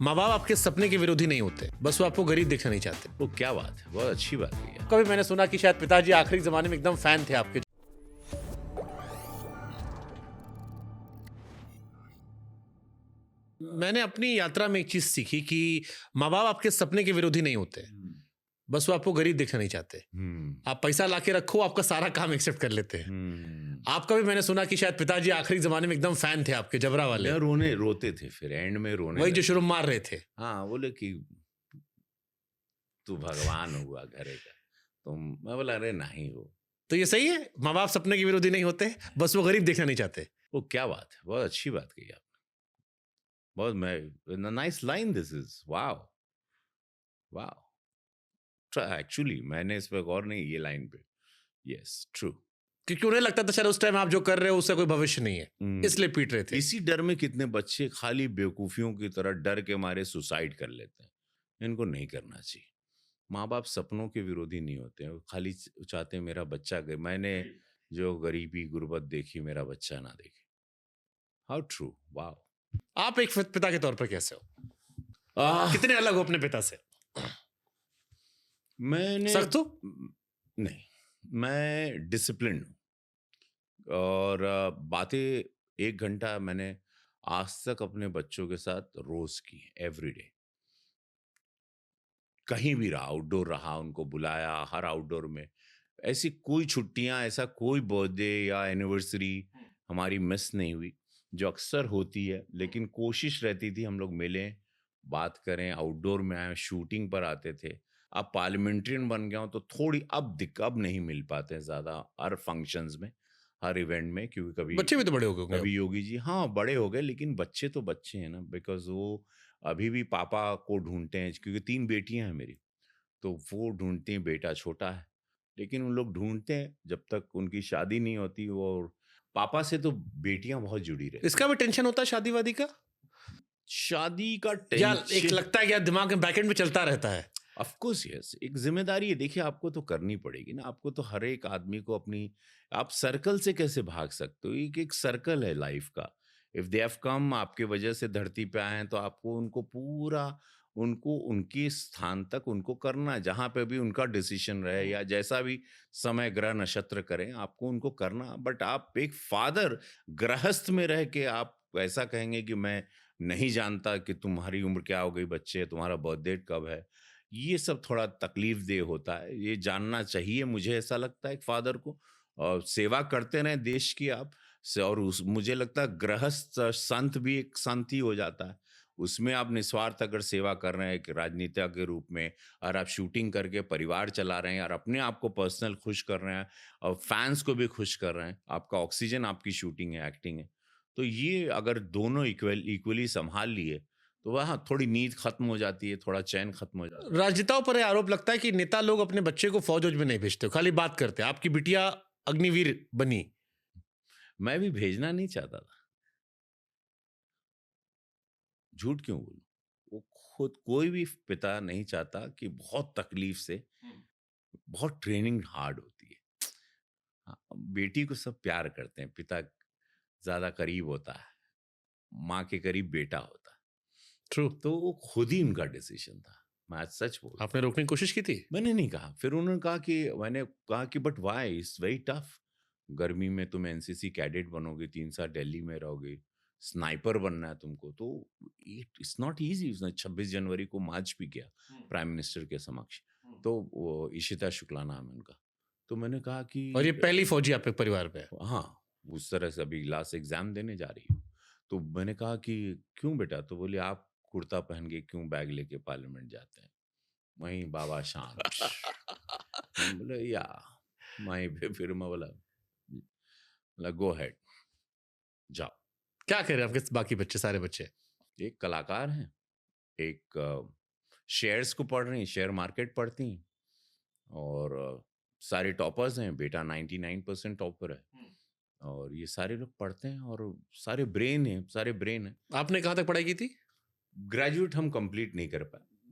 माँ बाप आपके सपने के विरोधी नहीं होते, बस वो आपको गरीब देखना नहीं चाहते। वो क्या बात है, बहुत अच्छी बात कही है। कभी मैंने सुना कि शायद पिताजी आखिरी जमाने में एकदम फैन थे आपके। मैंने अपनी यात्रा में एक चीज सीखी कि माँ बाप आपके सपने के विरोधी नहीं होते, बस वो आपको गरीब देखना नहीं चाहते। आप पैसा लाके रखो, आपका सारा काम एक्सेप्ट कर लेते हैं। आपका भी मैंने सुना कि शायद पिताजी आखिरी जमाने में एकदम फैन थे आपके, जबरा वाले, रोते थे, फिर एंड में रोने वही जो लगे। शुरू में मार रहे थे। हाँ, बोले कि तू भगवान हुआ घरे का। मैं बोला अरे नहीं हो। तो ये सही है, माँ बाप सपने के विरोधी नहीं होते, बस वो गरीब देखना नहीं चाहते। वो क्या बात है, बहुत अच्छी बात कही आपने। बहुत मैं nice line this is. Wow wow. Actually मैंने इस पे गौर नहीं, ये लाइन पे। Yes, true. क्योंकि उन्हें लगता था शायद उस टाइम आप जो कर रहे हो उससे कोई भविष्य नहीं है, इसलिए पीट रहे थे। इसी डर में कितने बच्चे खाली बेवकूफियों की तरह डर के मारे सुसाइड कर लेते हैं। इनको नहीं करना चाहिए। माँ बाप सपनों के विरोधी नहीं होते हैं, वो खाली चाहते हैं मेरा बच्चा मैंने जो गरीबी गुर्बत देखी, मेरा बच्चा ना देखे। How true. वाओ। आप एक पिता के तौर पर कैसे हो? कितने अलग हो अपने पिता से? मैंने सख्त हो? नहीं, मैं डिसिप्लिन हूँ। और बातें 1 घंटा मैंने आज तक अपने बच्चों के साथ रोज की, एवरीडे। कहीं भी रहा, आउटडोर रहा, उनको बुलाया हर आउटडोर में। ऐसी कोई छुट्टियां, ऐसा कोई बर्थडे या एनिवर्सरी हमारी मिस नहीं हुई, जो अक्सर होती है। लेकिन कोशिश रहती थी हम लोग मिलें, बात करें, आउटडोर में आए, शूटिंग पर आते थे। अब पार्लियामेंट्रियन बन गया हूं तो थोड़ी अब नहीं मिल पाते हैं ज़्यादा, हर फंक्शंस में, हर इवेंट में, क्योंकि कभी बच्चे भी तो बड़े हो गए होंगे कभी अब। योगी जी, हाँ बड़े हो गए, लेकिन बच्चे तो बच्चे हैं ना, बिकॉज वो अभी भी पापा को ढूंढते हैं, क्योंकि 3 बेटियां हैं मेरी। तो वो ढूंढती हैं, बेटा छोटा है, लेकिन उन लोग ढूंढते हैं जब तक उनकी शादी नहीं होती। और पापा से तो बेटियां बहुत जुड़ी रहती इसका हैं। भी टेंशन होता है शादी वादी का, शादी का या एक टेंशन, लगता है कि यार दिमाग में बैकएंड में चलता रहता है? ऑफ कोर्स यस, एक जिम्मेदारी है। देखिए, आपको तो करनी पड़ेगी ना, आपको तो हर एक आदमी को अपनी, आप सर्कल से कैसे भाग सकते हो? एक एक सर्कल है लाइफ का। इफ दे हैव कम, आपके वजह से धरती पे आए हैं, तो आपको उनको पूरा, उनको उनके स्थान तक उनको करना है, जहां पे भी उनका डिसीजन रहे या जैसा भी समय ग्रह नक्षत्र करें, आपको उनको करना। बट आप एक फादर गृहस्थ में रह के आप ऐसा कहेंगे कि मैं नहीं जानता कि तुम्हारी उम्र क्या हो गई बच्चे, तुम्हारा बर्थ डेट कब है, ये सब थोड़ा तकलीफ देह होता है। ये जानना चाहिए, मुझे ऐसा लगता है एक फादर को। और सेवा करते रहें देश की आप और उस, मुझे लगता है गृहस्थ संत भी एक संत ही हो जाता है। उसमें आप निस्वार्थ अगर सेवा कर रहे हैं एक राजनेता के रूप में, और आप शूटिंग करके परिवार चला रहे हैं और अपने आप को पर्सनल खुश कर रहे हैं और फैंस को भी खुश कर रहे हैं, आपका ऑक्सीजन आपकी शूटिंग है, एक्टिंग है। तो ये अगर दोनों इक्वली संभाल लिए, तो वहाँ थोड़ी नींद खत्म हो जाती है, थोड़ा चैन खत्म हो जाता है। राजनेताओं पर यह आरोप लगता है कि नेता लोग अपने बच्चे को फौज में नहीं भेजते, खाली बात करते हैं। आपकी बिटिया अग्निवीर बनी। मैं भी भेजना नहीं चाहता था, झूठ क्यों बोलूं। वो खुद, कोई भी पिता नहीं चाहता कि बहुत तकलीफ से, बहुत ट्रेनिंग हार्ड होती है। हाँ, बेटी को सब प्यार करते हैं, पिता ज्यादा करीब होता है, माँ के करीब बेटा होता है। ट्रू। तो वो खुद ही उनका डिसीजन था, मैं आज सच बोल रहा हूँ। आपने रोकने की कोशिश की थी? मैंने नहीं कहा, फिर उन्होंने कहा कि, मैंने कहा कि but why, it's very tough. गर्मी में तुम एनसीसी कैडेट बनोगे, 3 साल दिल्ली में रहोगे, स्नाइपर बनना है तुमको, तो इट्स नॉट इजी। उसने 26 जनवरी को मार्च भी किया प्राइम मिनिस्टर के समक्ष। तो वो इशिता शुक्ला नाम है उनका। तो मैंने कहा कि और ये पहली फौजी आपके परिवार में है? हाँ, उस तरह से अभी लास्ट एग्जाम देने जा रही हूँ। तो मैंने कहा कि क्यों बेटा? तो बोले आप कुर्ता पहन के क्यों बैग लेके पार्लियामेंट जाते हैं? वहीं बाबा शांत। मैं बोला या, वहीं पे फिर मैं बोला गो हेड, जाओ। क्या कह रहे हैं आपके बाकी बच्चे, सारे बच्चे? एक कलाकार हैं, एक शेयर्स को पढ़ रही, शेयर मार्केट पढ़ती हैं, और सारे टॉपर्स हैं। बेटा 99% टॉपर है, और ये सारे लोग पढ़ते हैं, और सारे ब्रेन हैं, सारे ब्रेन हैं। आपने कहाँ तक पढ़ाई की थी? ग्रेजुएट हम कंप्लीट नहीं कर पाए,